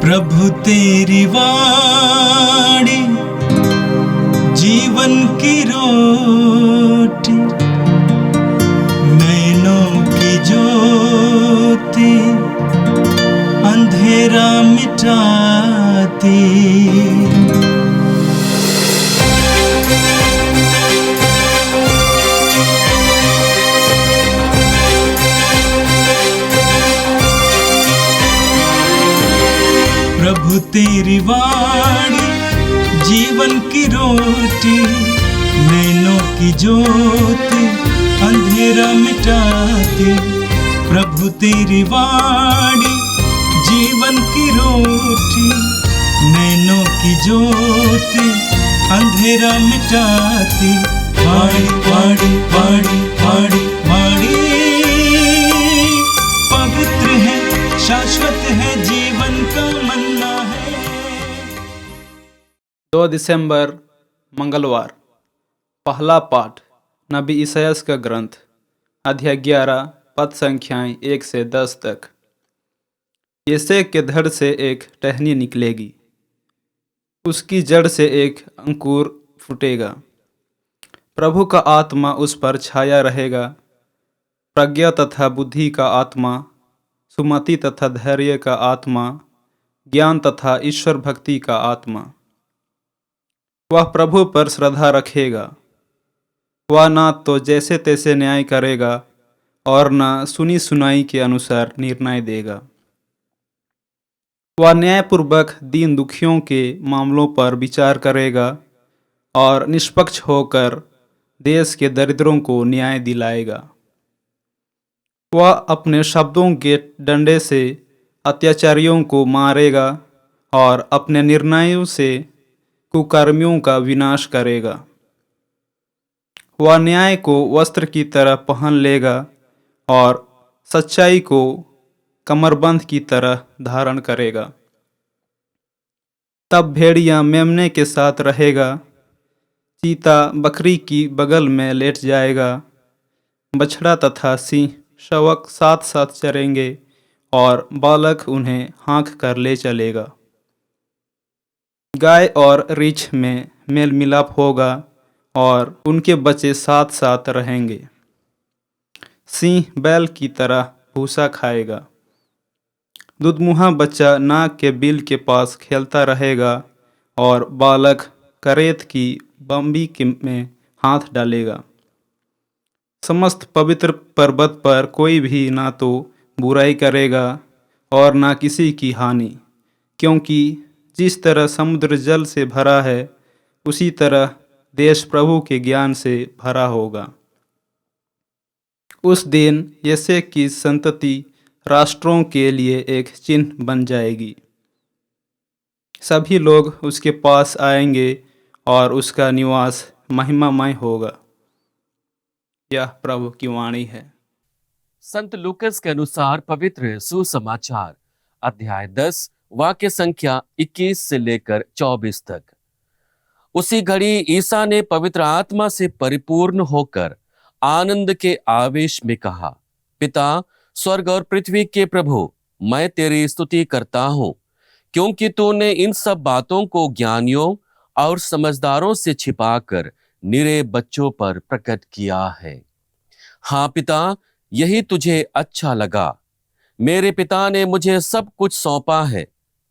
प्रभु तेरी वाणी जीवन की रोटी, नैनों की ज्योति अंधेरा मिटाती। प्रभु तेरी वाणी जीवन की रोटी, नैनों की ज्योति अंधेरा मिटाती। प्रभु तेरी वाणी जीवन की रोटी, नैनों की ज्योति अंधेरा मिटाती। वाणी वाणी वाणी वाणी वाणी पवित्र है, शाश्वत है, जीवन का मन्ना है। 2 दिसंबर मंगलवार। पहला पाठ नबी ईसायास का ग्रंथ, अध्याय 11, पद संख्याएं 1 से 10 तक। यिशै के धड़ से एक टहनी निकलेगी, उसकी जड़ से एक अंकुर फूटेगा। प्रभु का आत्मा उस पर छाया रहेगा, प्रज्ञा तथा बुद्धि का आत्मा, सुमति तथा धैर्य का आत्मा, ज्ञान तथा ईश्वर भक्ति का आत्मा। वह प्रभु पर श्रद्धा रखेगा। वह न तो जैसे तैसे न्याय करेगा और न सुनी सुनाई के अनुसार निर्णय देगा। वह न्यायपूर्वक दीन दुखियों के मामलों पर विचार करेगा और निष्पक्ष होकर देश के दरिद्रों को न्याय दिलाएगा। वह अपने शब्दों के डंडे से अत्याचारियों को मारेगा और अपने निर्णयों से कुकर्मियों का विनाश करेगा। वह न्याय को वस्त्र की तरह पहन लेगा और सच्चाई को कमरबंद की तरह धारण करेगा। तब भेड़िया मेमने के साथ रहेगा, चीता बकरी की बगल में लेट जाएगा। बछड़ा तथा सिंह शवक साथ साथ चरेंगे और बालक उन्हें हाँक कर ले चलेगा। गाय और रीछ में मेल मिलाप होगा और उनके बच्चे साथ साथ रहेंगे। सिंह बैल की तरह भूसा खाएगा। दुधमुहा बच्चा नाग के बिल के पास खेलता रहेगा और बालक करेत की बम्बी में हाथ डालेगा। समस्त पवित्र पर्वत पर कोई भी ना तो बुराई करेगा और ना किसी की हानि, क्योंकि जिस तरह समुद्र जल से भरा है, उसी तरह देश प्रभु के ज्ञान से भरा होगा। उस दिन यिशै की संतति राष्ट्रों के लिए एक चिन्ह बन जाएगी। सभी लोग उसके पास आएंगे और उसका निवास महिमामय होगा। यह प्रभु की वाणी है। संत लूकस के अनुसार पवित्र सुसमाचार अध्याय 10 वाक्य संख्या 21 से लेकर 24 तक। उसी घड़ी ईसा ने पवित्र आत्मा से परिपूर्ण होकर आनंद के आवेश में कहा, पिता, स्वर्ग और पृथ्वी के प्रभु, मैं तेरी स्तुति करता हूं, क्योंकि तूने इन सब बातों को ज्ञानियों और समझदारों से छिपाकर निरे बच्चों पर प्रकट किया है। हाँ पिता, यही तुझे अच्छा लगा। मेरे पिता ने मुझे सब कुछ सौंपा है।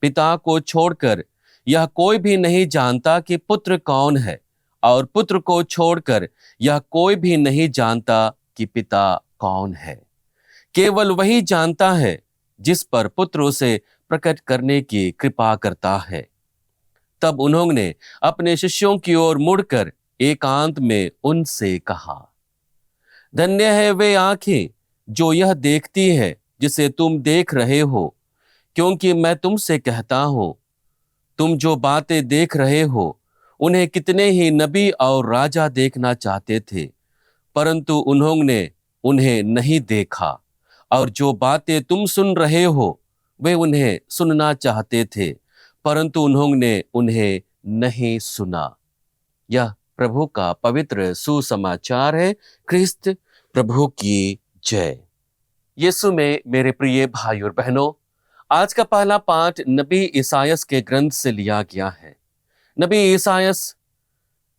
पिता को छोड़कर यह कोई भी नहीं जानता कि पुत्र कौन है, और पुत्र को छोड़कर यह कोई भी नहीं जानता कि पिता कौन है। केवल वही जानता है जिस पर पुत्र उसे प्रकट करने की कृपा करता है। तब उन्होंने अपने शिष्यों की ओर मुड़कर एकांत में उनसे कहा, धन्य है वे आंखें जो यह देखती है जिसे तुम देख रहे हो, क्योंकि मैं तुमसे कहता हूं, तुम जो बातें देख रहे हो उन्हें कितने ही नबी और राजा देखना चाहते थे, परंतु उन्होंने उन्हें नहीं देखा, और जो बातें तुम सुन रहे हो वे उन्हें सुनना चाहते थे, परंतु उन्होंने उन्हें नहीं सुना। यह प्रभु का पवित्र सुसमाचार है। ख्रिस्त प्रभु की जय। यीशु में मेरे प्रिय भाई और बहनों, आज का पहला पाठ नबी ईसायास के ग्रंथ से लिया गया है। नबी ईसायास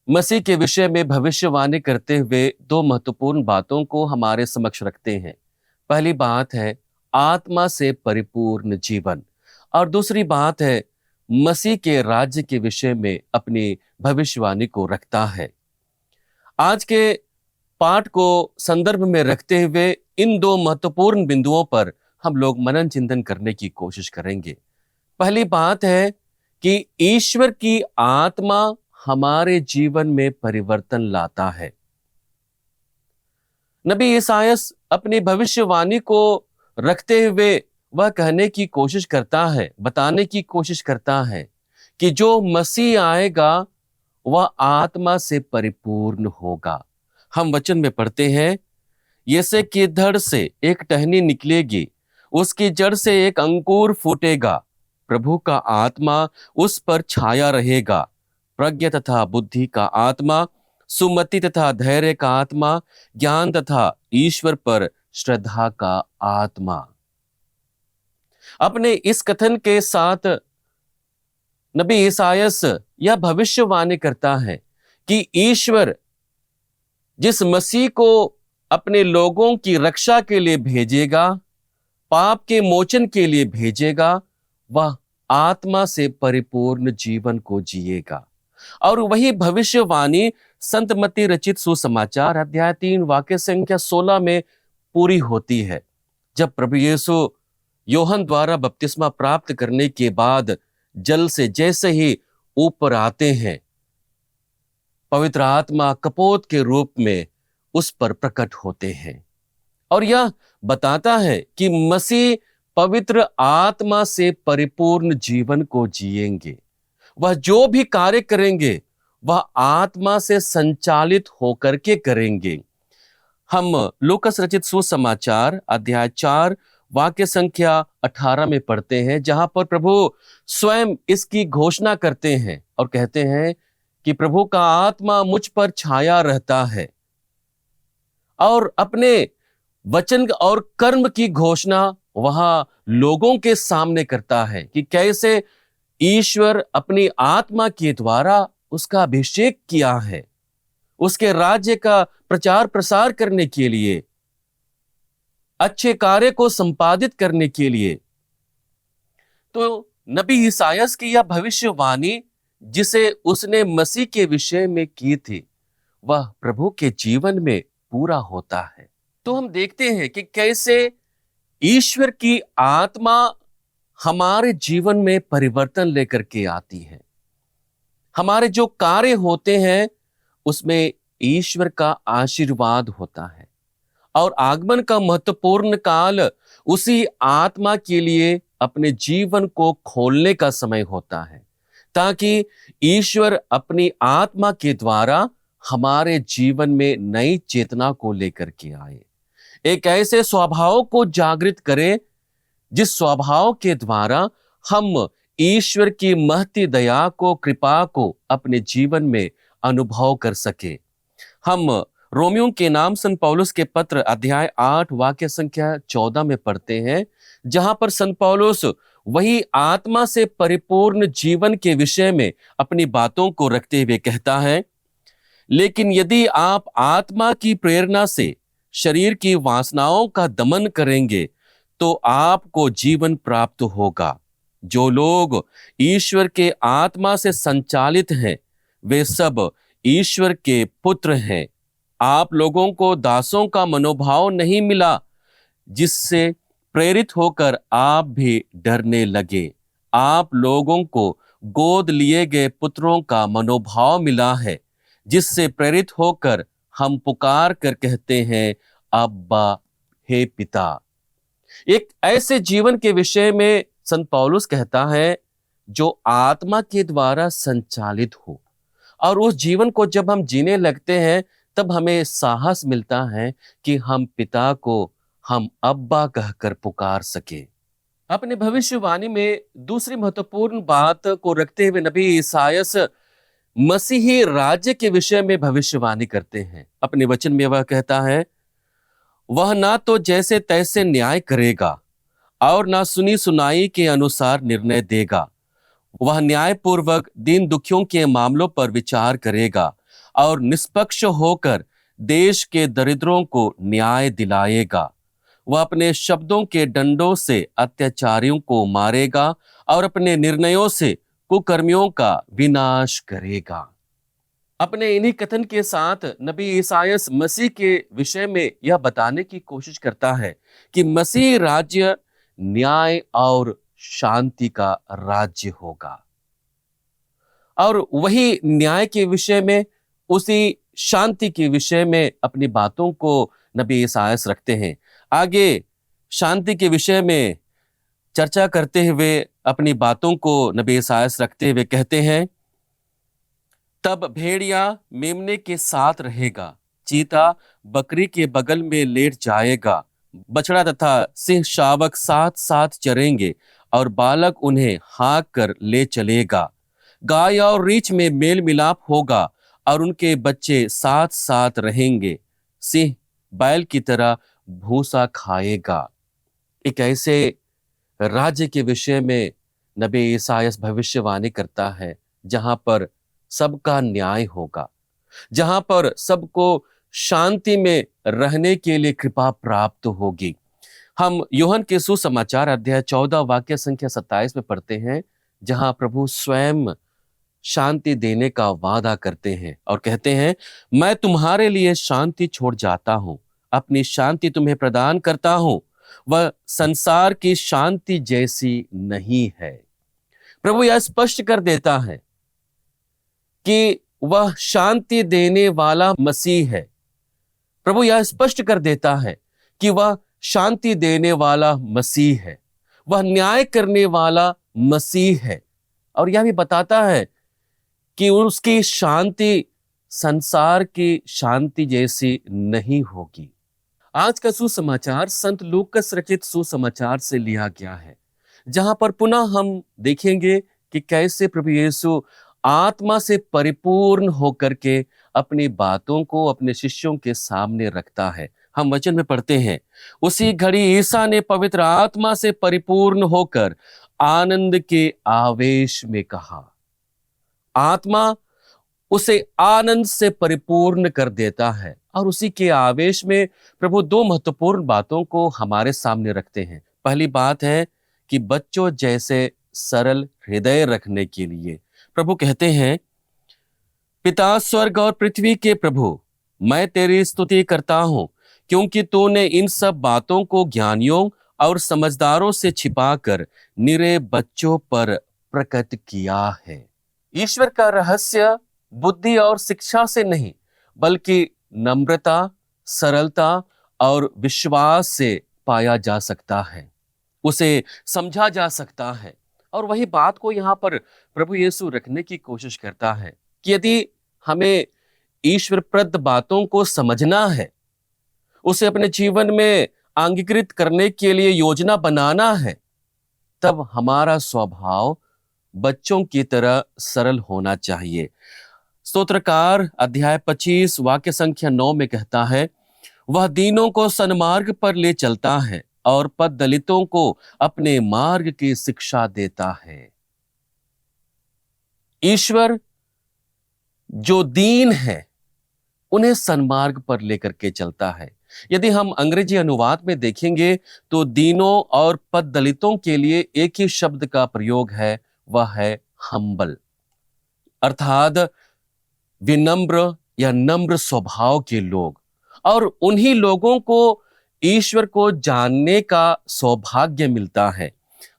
मसीह के विषय में भविष्यवाणी करते हुए दो महत्वपूर्ण बातों को हमारे समक्ष रखते हैं। पहली बात है आत्मा से परिपूर्ण जीवन, और दूसरी बात है मसीह के राज्य के विषय में अपनी भविष्यवाणी को रखता है। आज के पाठ को संदर्भ में रखते हुए इन दो महत्वपूर्ण बिंदुओं पर हम लोग मनन चिंतन करने की कोशिश करेंगे। पहली बात है कि ईश्वर की आत्मा हमारे जीवन में परिवर्तन लाता है। नबी ईसायास अपनी भविष्यवाणी को रखते हुए वह कहने की कोशिश करता है, बताने की कोशिश करता है कि जो मसीह आएगा वह आत्मा से परिपूर्ण होगा। हम वचन में पढ़ते हैं, यसे की धड़ से एक टहनी निकलेगी, उसकी जड़ से एक अंकुर फूटेगा, प्रभु का आत्मा उस पर छाया रहेगा, प्रज्ञा तथा बुद्धि का आत्मा, सुमति तथा धैर्य का आत्मा, ज्ञान तथा ईश्वर पर श्रद्धा का आत्मा। अपने इस कथन के साथ नबी ईसायास यह भविष्यवाणी करता है कि ईश्वर जिस मसीह को अपने लोगों की रक्षा के लिए भेजेगा, पाप के मोचन के लिए भेजेगा, वह आत्मा से परिपूर्ण जीवन को जिएगा। और वही भविष्यवाणी संत मत्ती रचित सुसमाचार अध्याय 3 वाक्य संख्या 16 में पूरी होती है, जब प्रभु यीशु योहन द्वारा बपतिस्मा प्राप्त करने के बाद जल से जैसे ही ऊपर आते हैं, पवित्र आत्मा कपोत के रूप में उस पर प्रकट होते हैं। और यह बताता है कि मसीह पवित्र आत्मा से परिपूर्ण जीवन को जिएंगे। वह जो भी कार्य करेंगे वह आत्मा से संचालित होकर के करेंगे। हम लूकस रचित सुसमाचार अध्याय 4 वाक्य संख्या 18 में पढ़ते हैं, जहां पर प्रभु स्वयं इसकी घोषणा करते हैं और कहते हैं कि प्रभु का आत्मा मुझ पर छाया रहता है, और अपने वचन और कर्म की घोषणा वहां लोगों के सामने करता है कि कैसे ईश्वर अपनी आत्मा के द्वारा उसका अभिषेक किया है उसके राज्य का प्रचार प्रसार करने के लिए, अच्छे कार्य को संपादित करने के लिए। तो नबी ईसायास की यह भविष्यवाणी जिसे उसने मसीह के विषय में की थी, वह प्रभु के जीवन में पूरा होता है। तो हम देखते हैं कि कैसे ईश्वर की आत्मा हमारे जीवन में परिवर्तन लेकर के आती है। हमारे जो कार्य होते हैं उसमें ईश्वर का आशीर्वाद होता है, और आगमन का महत्वपूर्ण काल उसी आत्मा के लिए अपने जीवन को खोलने का समय होता है, ताकि ईश्वर अपनी आत्मा के द्वारा हमारे जीवन में नई चेतना को लेकर के आए, एक ऐसे स्वभाव को जागृत करे जिस स्वभाव के द्वारा हम ईश्वर की महती दया को, कृपा को अपने जीवन में अनुभव कर सके। हम रोमियों के नाम संत पौलुस के पत्र अध्याय 8 वाक्य संख्या 14 में पढ़ते हैं, जहां पर संत पौलुस वही आत्मा से परिपूर्ण जीवन के विषय में अपनी बातों को रखते हुए कहता है, लेकिन यदि आप आत्मा की प्रेरणा से शरीर की वासनाओं का दमन करेंगे तो आपको जीवन प्राप्त होगा। जो लोग ईश्वर के आत्मा से संचालित हैं वे सब ईश्वर के पुत्र हैं। आप लोगों को दासों का मनोभाव नहीं मिला जिससे प्रेरित होकर आप भी डरने लगे। आप लोगों को गोद लिए गए पुत्रों का मनोभाव मिला है, जिससे प्रेरित होकर हम पुकार कर कहते हैं, अब्बा, हे पिता। एक ऐसे जीवन के विषय में संत पौलुस कहता है जो आत्मा के द्वारा संचालित हो, और उस जीवन को जब हम जीने लगते हैं तब हमें साहस मिलता है कि हम पिता को हम अब्बा कहकर पुकार सके। अपने भविष्यवाणी में दूसरी महत्वपूर्ण बात को रखते हुए नबी ईसायास मसीही राज्य के विषय में भविष्यवाणी करते हैं। अपने वचन में वह कहता है, वह ना तो जैसे तैसे न्याय करेगा और ना सुनी सुनाई के अनुसार निर्णय देगा। वह न्यायपूर्वक दीन दुखियों के मामलों पर विचार करेगा और निष्पक्ष होकर देश के दरिद्रों को न्याय दिलाएगा। वह अपने शब्दों के डंडों से अत्याचारियों को मारेगा और अपने निर्णयों से कुकर्मियों का विनाश करेगा। अपने इन्हीं कथन के साथ नबी ईसायास मसीह के विषय में यह बताने की कोशिश करता है कि मसीह राज्य न्याय और शांति का राज्य होगा। और वही न्याय के विषय में, उसी शांति के विषय में अपनी बातों को नबी ईसायास रखते हैं। आगे शांति के विषय में चर्चा करते हुए अपनी बातों को नबी ईसायास रखते हुए कहते हैं, तब भेड़िया मेमने के साथ रहेगा, चीता बकरी के बगल में लेट जाएगा, बछड़ा तथा सिंह शावक साथ साथ चरेंगे और बालक उन्हें हाँक कर ले चलेगा। गाय और रीछ में मेल मिलाप होगा और उनके बच्चे साथ साथ रहेंगे। सिंह बैल की तरह भूसा खाएगा। एक ऐसे राज्य के विषय में नबी ईसायास भविष्यवाणी करता है जहां पर सबका न्याय होगा, जहां पर सबको शांति में रहने के लिए कृपा प्राप्त होगी। हम यूहन्ना के सुसमाचार अध्याय 14 वाक्य संख्या 27 में पढ़ते हैं, जहां प्रभु स्वयं शांति देने का वादा करते हैं और कहते हैं, मैं तुम्हारे लिए शांति छोड़ जाता हूं, अपनी शांति तुम्हें प्रदान करता हूं। वह संसार की शांति जैसी नहीं है। प्रभु यह स्पष्ट कर देता है कि वह शांति देने वाला मसीह है। प्रभु यह स्पष्ट कर देता है कि वह शांति देने वाला मसीह है, वह न्याय करने वाला मसीह है। और यह भी बताता है कि उसकी शांति संसार की शांति जैसी नहीं होगी। आज का सुसमाचार संत लूकस रचित सुसमाचार से लिया गया है, जहां पर पुनः हम देखेंगे कि कैसे प्रभु यीशु आत्मा से परिपूर्ण होकर के अपनी बातों को अपने शिष्यों के सामने रखता है। हम वचन में पढ़ते हैं, उसी घड़ी ईसा ने पवित्र आत्मा से परिपूर्ण होकर आनंद के आवेश में कहा। आत्मा उसे आनंद से परिपूर्ण कर देता है और उसी के आवेश में प्रभु दो महत्वपूर्ण बातों को हमारे सामने रखते हैं। पहली बात है कि बच्चों जैसे सरल हृदय रखने के लिए प्रभु कहते हैं, पिता स्वर्ग और पृथ्वी के प्रभु, मैं तेरी स्तुति करता हूं क्योंकि तूने इन सब बातों को ज्ञानियों और समझदारों से छिपाकर निरे बच्चों पर प्रकट किया है। ईश्वर का रहस्य बुद्धि और शिक्षा से नहीं, बल्कि नम्रता, सरलता और विश्वास से पाया जा सकता है, उसे समझा जा सकता है। और वही बात को यहाँ पर प्रभु यीशु रखने की कोशिश करता है कि यदि हमें ईश्वरप्रद बातों को समझना है, उसे अपने जीवन में अंगीकृत करने के लिए योजना बनाना है, तब हमारा स्वभाव बच्चों की तरह सरल होना चाहिए। स्तोत्रकार अध्याय 25 वाक्य संख्या 9 में कहता है, वह दीनों को सन्मार्ग पर ले चलता है और पद दलितों को अपने मार्ग की शिक्षा देता है। ईश्वर जो दीन है उन्हें सन्मार्ग पर लेकर के चलता है। यदि हम अंग्रेजी अनुवाद में देखेंगे तो दीनों और पद दलितों के लिए एक ही शब्द का प्रयोग है, वह है हम्बल, अर्थात विनम्र या नम्र स्वभाव के लोग। और उन्हीं लोगों को ईश्वर को जानने का सौभाग्य मिलता है।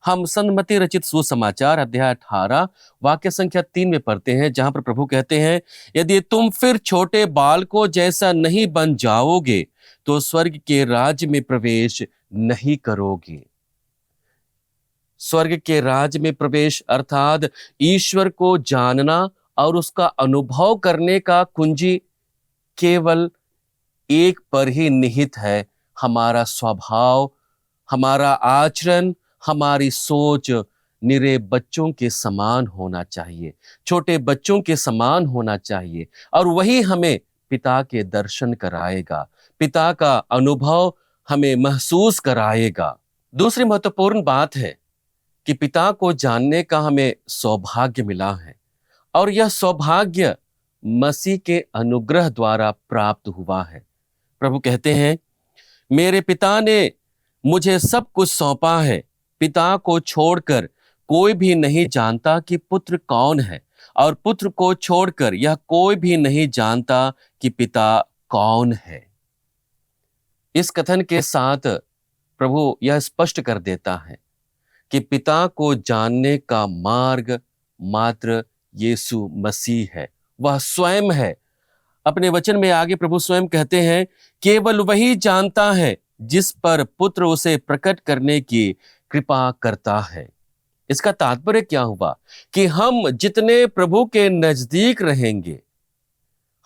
हम संत मत्ती रचित सुसमाचार अध्याय 18 वाक्य संख्या 3 में पढ़ते हैं, जहां पर प्रभु कहते हैं, यदि तुम फिर छोटे बालकों जैसा नहीं बन जाओगे तो स्वर्ग के राज्य में प्रवेश नहीं करोगे। स्वर्ग के राज्य में प्रवेश अर्थात ईश्वर को जानना और उसका अनुभव करने का कुंजी केवल एक पर ही निहित है, हमारा स्वभाव, हमारा आचरण, हमारी सोच निरे बच्चों के समान होना चाहिए, छोटे बच्चों के समान होना चाहिए। और वही हमें पिता के दर्शन कराएगा, पिता का अनुभव हमें महसूस कराएगा। दूसरी महत्वपूर्ण बात है कि पिता को जानने का हमें सौभाग्य मिला है और यह सौभाग्य मसीह के अनुग्रह द्वारा प्राप्त हुआ है। प्रभु कहते हैं, मेरे पिता ने मुझे सब कुछ सौंपा है। पिता को छोड़कर कोई भी नहीं जानता कि पुत्र कौन है, और पुत्र को छोड़कर यह कोई भी नहीं जानता कि पिता कौन है। इस कथन के साथ प्रभु यह स्पष्ट कर देता है कि पिता को जानने का मार्ग मात्र यीशु मसीह है, वह स्वयं है। अपने वचन में आगे प्रभु स्वयं कहते हैं, केवल वही जानता है जिस पर पुत्र उसे प्रकट करने की कृपा करता है। इसका तात्पर्य क्या हुआ कि हम जितने प्रभु के नजदीक रहेंगे,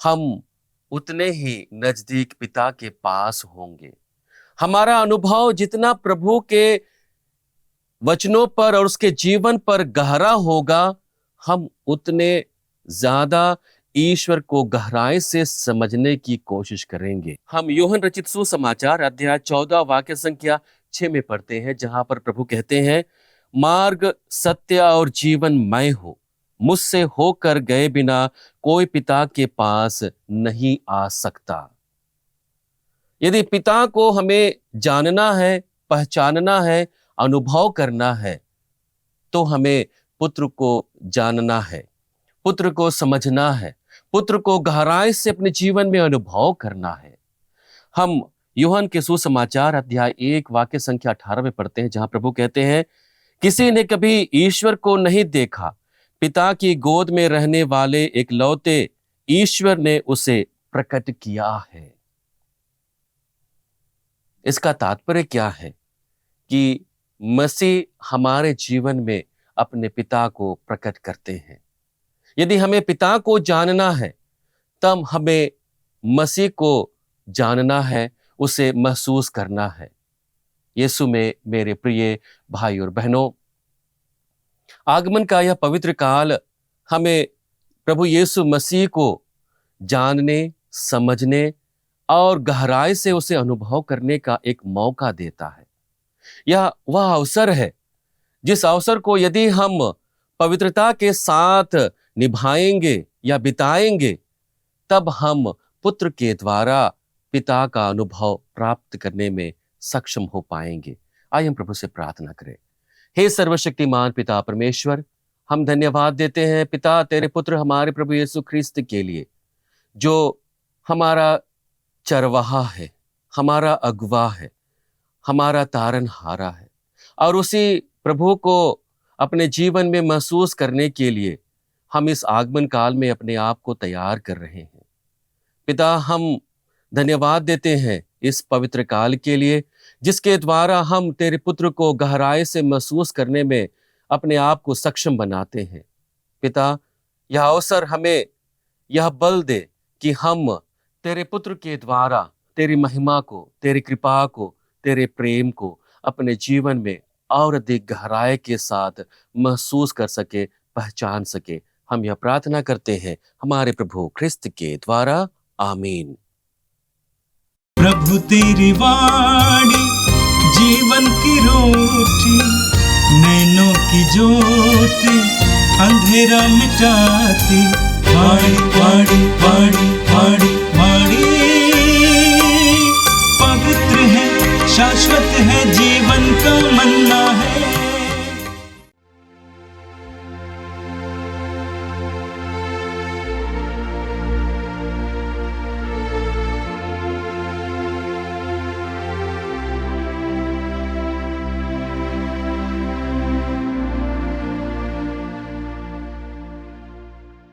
हम उतने ही नजदीक पिता के पास होंगे। हमारा अनुभव जितना प्रभु के वचनों पर और उसके जीवन पर गहरा होगा, हम उतने ज्यादा ईश्वर को गहराई से समझने की कोशिश करेंगे। हम यूहन्ना रचित सुसमाचार अध्याय 14 वाक्य संख्या 6 में पढ़ते हैं, जहां पर प्रभु कहते हैं, मार्ग, सत्य और जीवन मैं हूं, मुझसे होकर गए बिना कोई पिता के पास नहीं आ सकता। यदि पिता को हमें जानना है, पहचानना है, अनुभव करना है, तो हमें पुत्र को जानना है, पुत्र को समझना है, पुत्र को गहराई से अपने जीवन में अनुभव करना है। हम यूहन्ना के सुसमाचार अध्याय 1 वाक्य संख्या 18 में पढ़ते हैं, जहां प्रभु कहते हैं, किसी ने कभी ईश्वर को नहीं देखा, पिता की गोद में रहने वाले एकलौते ईश्वर ने उसे प्रकट किया है। इसका तात्पर्य क्या है कि मसीह हमारे जीवन में अपने पिता को प्रकट करते हैं। यदि हमें पिता को जानना है, तब हमें मसीह को जानना है, उसे महसूस करना है। यीशु में मेरे प्रिय भाई और बहनों, आगमन का यह पवित्र काल हमें प्रभु यीशु मसीह को जानने, समझने और गहराई से उसे अनुभव करने का एक मौका देता है। यह वह अवसर है जिस अवसर को यदि हम पवित्रता के साथ निभाएंगे या बिताएंगे, तब हम पुत्र के द्वारा पिता का अनुभव प्राप्त करने में सक्षम हो पाएंगे। आइए हम प्रभु से प्रार्थना करें। हे सर्वशक्तिमान पिता परमेश्वर, हम धन्यवाद देते हैं पिता तेरे पुत्र हमारे प्रभु यीशु ख्रिस्त के लिए, जो हमारा चरवाहा है, हमारा अगुवा है, हमारा तारनहारा है, और उसी प्रभु को अपने जीवन में महसूस करने के लिए हम इस आगमन काल में अपने आप को तैयार कर रहे हैं। पिता, हम धन्यवाद देते हैं इस पवित्र काल के लिए, जिसके द्वारा हम तेरे पुत्र को गहराई से महसूस करने में अपने आप को सक्षम बनाते हैं। पिता, यह अवसर हमें यह बल दे कि हम तेरे पुत्र के द्वारा तेरी महिमा को, तेरी कृपा को, तेरे प्रेम को अपने जीवन में और अधिक गहराई के साथ महसूस कर सके, पहचान सके। हम यह प्रार्थना करते हैं हमारे प्रभु ख्रिस्त के द्वारा, आमीन। प्रभु तेरी वाणी जीवन की रोटी, नैनों की ज्योति अंधेरा मिटाती, वाणी वाणी वाणी वाणी वाणी, पवित्र है, शाश्वत है, जीवन का मन्ना है।